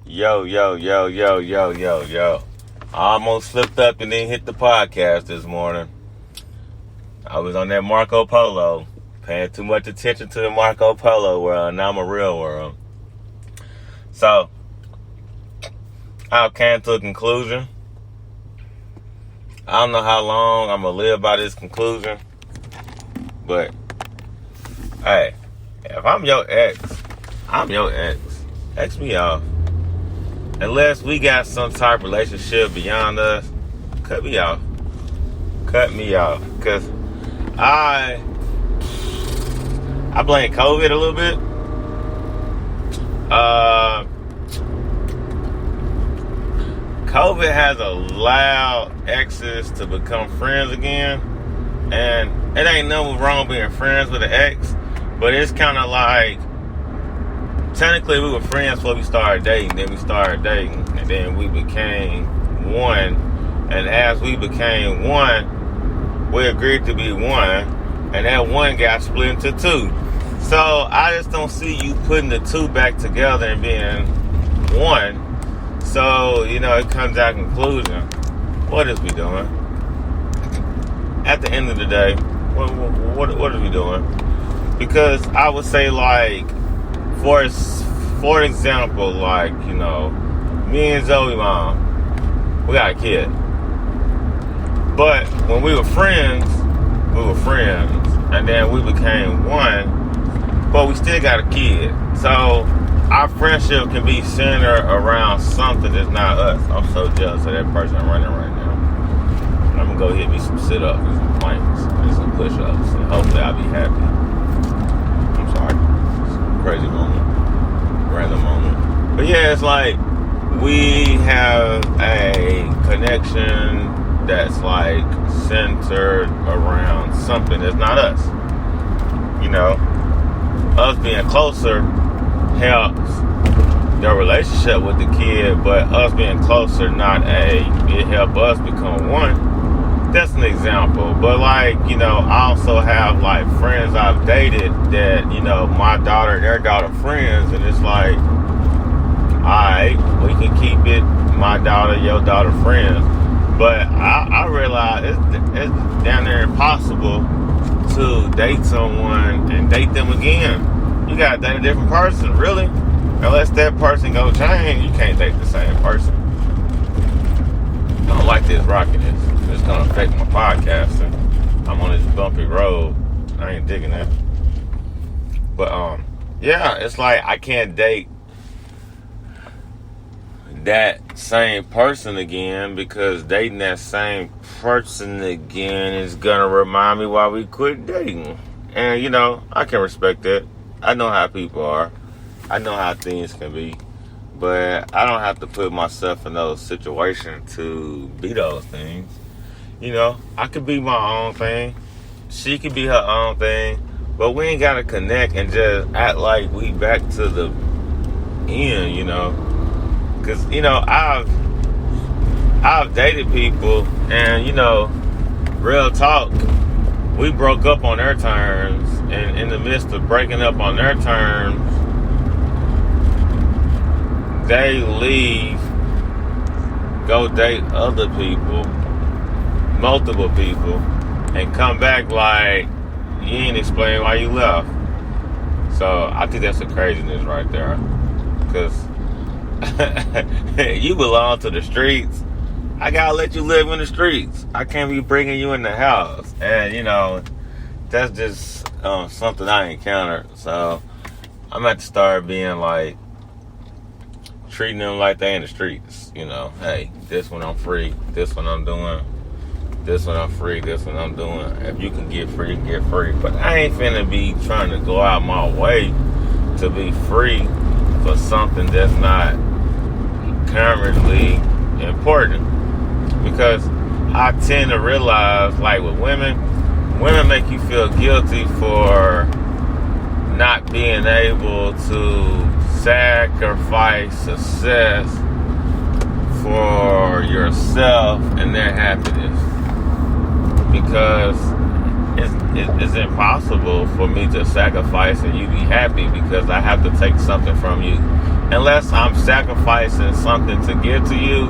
Yo. I almost slipped up and then hit the podcast this morning. I was on that Marco Polo, paying too much attention to the Marco Polo world, and now I'm a real world. So, I came to a conclusion. I don't know how long I'm going to live by this conclusion, but, hey, if I'm your ex, I'm your ex. X me off. Unless we got some type of relationship beyond us, cut me off. Cut me off. Because I blame COVID a little bit. COVID has allowed exes to become friends again. And it ain't nothing wrong being friends with an ex, but it's kind of like, technically, we were friends before we started dating. Then we started dating. And then we became one. And as we became one, we agreed to be one. And that one got split into two. So I just don't see you putting the two back together and being one. So, it comes out conclusion. What is we doing? At the end of the day, what are we doing? Because I would say, like, for example, like, me and Zoe mom, we got a kid. But when we were friends. And then we became one, but we still got a kid. So our friendship can be centered around something that's not us. I'm so jealous of that person running right now. I'm going to go hit me some sit-ups and some planks and some push-ups, and hopefully I'll be happy. I'm sorry. It's a crazy moment. Random moment. But yeah, it's like we have a connection that's like centered around something that's not us. Us being closer helps the relationship with the kid, but us being closer, it helps us become one. That's an example. But like, I also have like friends I've dated that, my daughter, their daughter friends, and it's like, alright, we can keep it my daughter, your daughter friends. But I realize it's down there impossible to date someone and date them again. You gotta date a different person, really. Unless that person go change, you can't date the same person. I don't like this rockiness. It's gonna affect my podcasting. I'm on this bumpy road. I ain't digging that. But yeah, it's like I can't date that same person again, because dating that same person again is gonna remind me why we quit dating. And I can respect that. I know how people are. I know how things can be. But I don't have to put myself in those situations to be those things. I could be my own thing. She could be her own thing. But we ain't gotta connect and just act like we back to the end, Because, I've dated people and, real talk, we broke up on their terms. And in the midst of breaking up on their terms, they leave, go date other people, multiple people, and come back like, you ain't explain why you left. So I think that's the craziness right there. Because you belong to the streets. I gotta let you live in the streets. I can't be bringing you in the house. And that's just something I encountered. So I'm gonna have to start being like, treating them like they in the streets. Hey, this one I'm free, this one I'm doing, this one I'm free, this one I'm doing. If you can get free, get free. But I ain't finna be trying to go out my way to be free for something that's not currently important. Because I tend to realize, like with women make you feel guilty for not being able to sacrifice success for yourself and their happiness. Because it's impossible for me to sacrifice and you be happy, because I have to take something from you. unless I'm sacrificing something to give to you,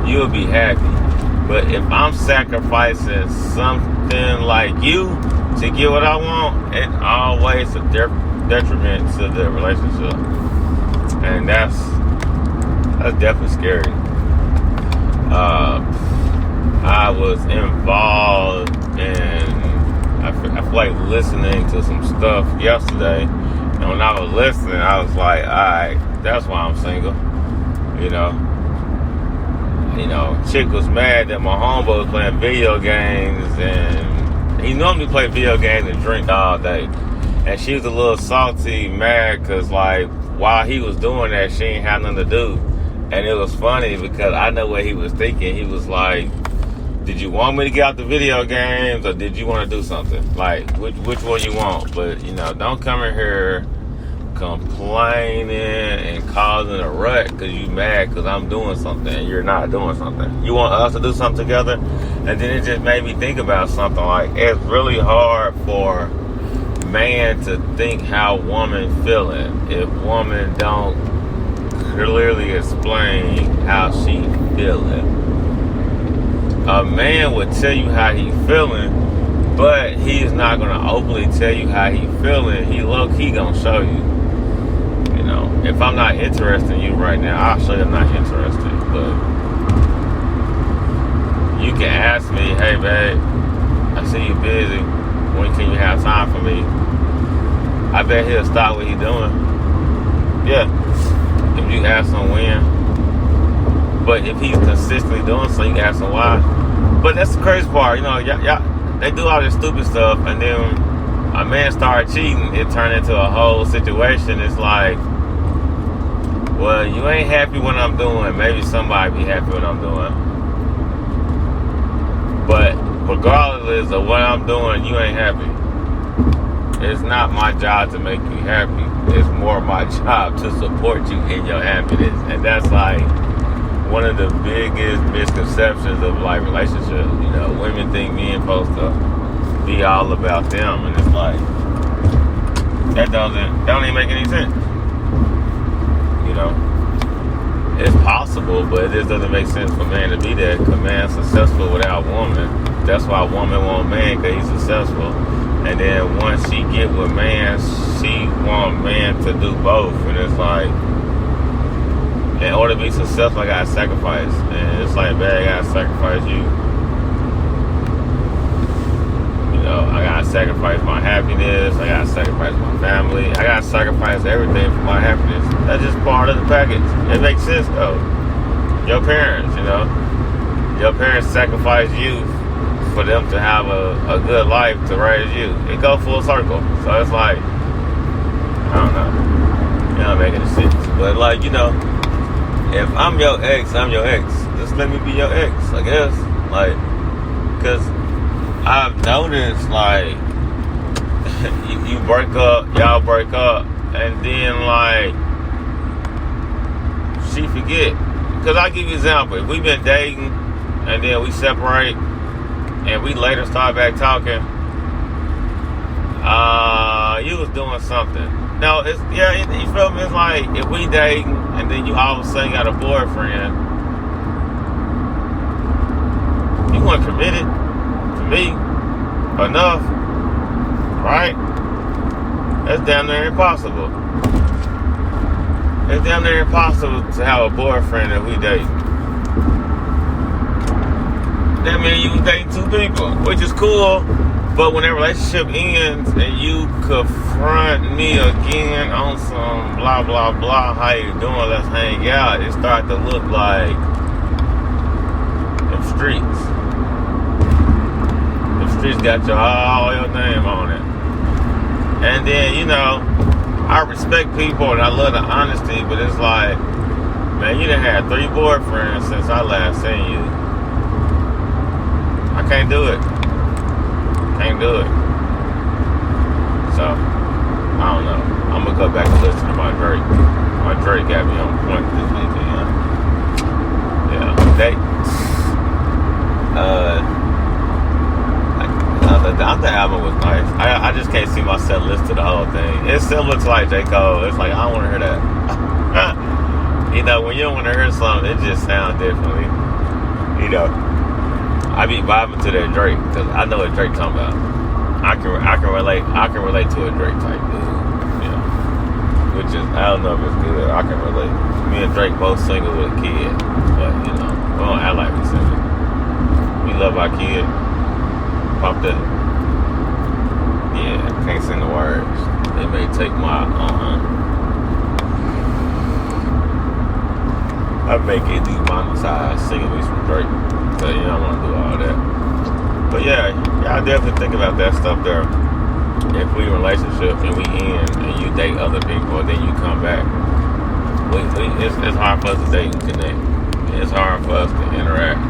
you'll be happy. But if I'm sacrificing something like you to get what I want, it's always a detriment to the relationship. And that's definitely scary. I was involved in, I feel like listening to some stuff yesterday. And when I was listening, I was like, alright, that's why I'm single. Chick was mad that my homeboy was playing video games, and he normally play video games and drink all day. And she was a little salty, mad, because, like, while he was doing that, she ain't had nothing to do. And it was funny because I know what he was thinking. He was like, did you want me to get out the video games, or did you want to do something? Like, which one you want? But, don't come in here complaining and causing a rut because you mad because I'm doing something and you're not doing something. You want us to do something together? And then it just made me think about something like, it's really hard for man to think how woman feeling if woman don't clearly explain how she feeling. A man would tell you how he feeling, but he's not gonna openly tell you how he feeling. He low-key gonna show you. If I'm not interested in you right now, I'll show you I'm not interested. But you can ask me, hey babe, I see you busy. When can you have time for me? I bet he'll stop what he's doing. Yeah. If you ask him when. But if he's consistently doing so, you can ask him why. But that's the crazy part. Y'all, they do all this stupid stuff, and then a man started cheating, it turned into a whole situation. It's like, well, you ain't happy when I'm doing. Maybe somebody be happy when I'm doing. But regardless of what I'm doing, you ain't happy. It's not my job to make you happy. It's more my job to support you in your happiness. And that's like one of the biggest misconceptions of like relationships. Women think men supposed to be all about them, and it's like that don't even make any sense. It's possible, but it just doesn't make sense for man to be there, because man's successful without woman. That's why woman want man, because he's successful. And then once she get with man, she want man to do both. And it's like, in order to be successful, I gotta sacrifice. And it's like, man, I gotta sacrifice you. I gotta sacrifice my happiness. I gotta sacrifice my family. I gotta sacrifice everything for my happiness. That's just part of the package. It makes sense though. Your parents, your parents sacrifice you for them to have a good life to raise you. It goes full circle. So it's like, I don't know. You're not making sense. But like, if I'm your ex, I'm your ex. Just let me be your ex, I guess. Like, because I've noticed, like, you break up, y'all break up, and then, like, she forget. Because I'll give you an example. If we've been dating, and then we separate, and we later start back talking, you was doing something. No, you feel me? It's like, if we dating, and then you all of a sudden got a boyfriend, you weren't committed to me enough, right? That's damn near impossible. It's damn near impossible to have a boyfriend if we date. That means you was dating two people, which is cool. But when that relationship ends and you confront me again on some blah, blah, blah, how you doing, let's hang out, it starts to look like them streets. Them streets got all your name on it. And then, I respect people and I love the honesty, but it's like, man, you done had 3 boyfriends since I last seen you. I can't do it. Can't do it. So, I don't know. I'm gonna go back and listen to my Drake. My Drake got me on point this weekend. Yeah. The other album was nice. I just can't see myself listen to the whole thing. It still looks like J. Cole. It's like, I don't want to hear that. You know, when you don't want to hear something, it just sounds differently. You know, I be vibing to that Drake because I know what Drake talking about. I can relate. I can relate to a Drake type dude. Yeah, which is I don't know if it's good. I can relate. Me and Drake both single with a kid, but you know, we don't act like we single. We love our kid. Pop that. Yeah, I can't sing the words. They may take my I make it demonetized singing me some Drake. So you don't want to do all that. But yeah, y'all definitely think about that stuff there. If we in a relationship and we end and you date other people and then you come back, it's hard for us to date and connect. It's hard for us to interact.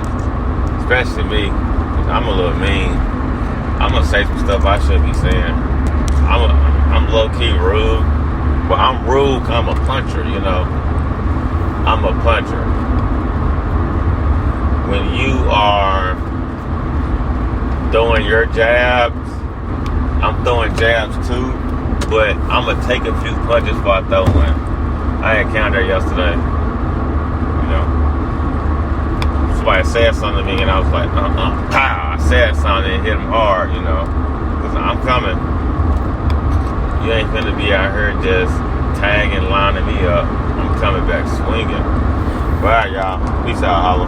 Especially me, 'cause I'm a little mean. I'm gonna say some stuff I shouldn't be saying. I'm low key rude, but I'm rude 'cause I'm a puncher, you know. I'm a puncher. When you are throwing your jabs, I'm throwing jabs too, but I'm gonna take a few punches before I throw one. I encountered yesterday, you know. Somebody said something to me and I was like, pow! I said something and hit him hard, you know. 'Cause I'm coming. You ain't finna be out here just tagging, lining me up. I'm coming back swinging. Bye, y'all. Peace out, holla.